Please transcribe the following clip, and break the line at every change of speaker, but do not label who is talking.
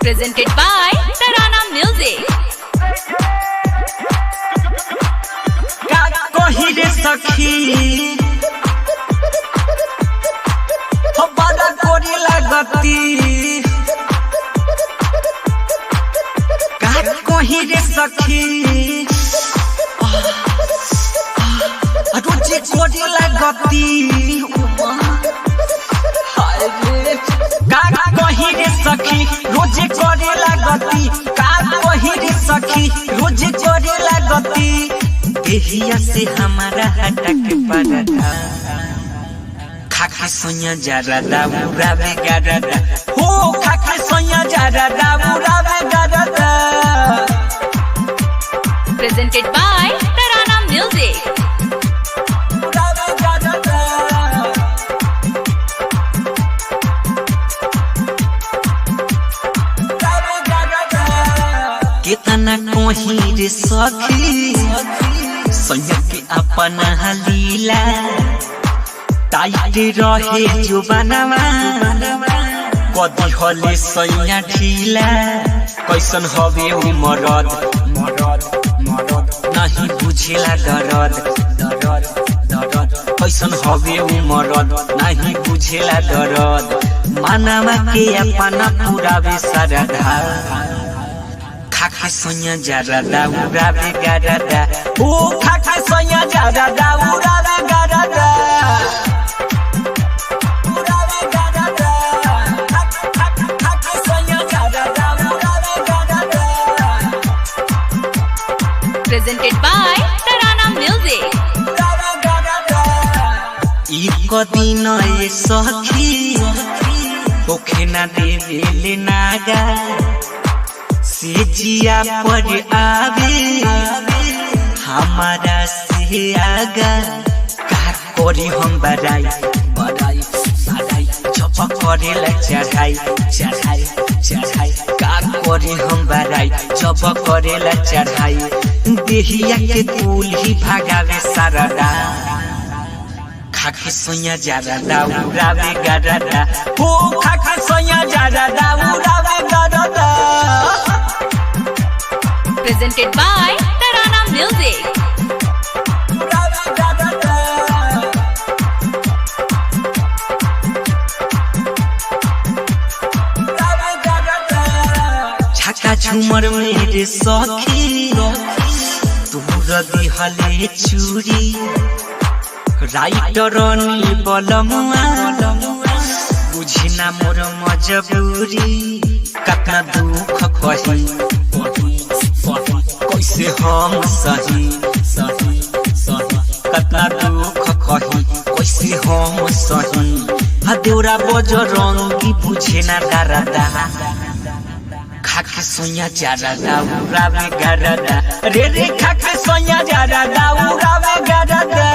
Presented by Tarana Music.
कहिले सखी हो बड़ा गोरी लगती का कहिले सखी रुचि गोरी लगती का कहिले सखी रुचि गोरी लगती का कहिले सखी रुचि गोरी लगती देहिया से हमारा हटक पड़ता खाके सोया जरदा उड़ावे गरदा हो खाके सोया जरदा उड़ावे गरदा
Presented by Tarana Music.
उड़ावे गरदा उड़ावे गरदा कितना कोही रे सखी सोया के अपना लीला टाइट रहे जुबानवा कदी हले सैया ढीला कैसन हवे उ मरद नहीं बुझेला दरद कैसन हवे उ मरद नहीं बुझेला दरद मानवा के अपना पुरावे सरधा खाके सोया जरदा उड़ावे गरदा ओ खाके सोया जरदा उड़ावे गरदा उड़ावे गरदा खाके सोया जरदा उड़ावे गरदा
Presented by Tarana Music.
उड़ावे गरदा ई दिन ए सखी ओखे ना देवे नागा से जिया पर आवे हमारा से आगा का करी हम बड़ाई जब करे ला चढ़ाई का करी हम बड़ाई जब करे ला चढ़ाई देहिया के कुल ही भागावे सरदा खाके सोया जरदा उड़ावे गरदा हो खाके सोया जरदा उड़ावे गरदा
Presented by Tarana Music. छक्का झूमर मेरे सखी तोर दिहले चूरी राइटर नी बलमुआ बुझिना मोर मजबूरी कतना दुख कही कैसे हम सही कतना दुख कही कैसे हम सही देवरा बजरंगी बुझे ना डरदा खाके सोया जरदा उड़ावे गरदा रे खाके सोया जरदा उड़ावे गरदा।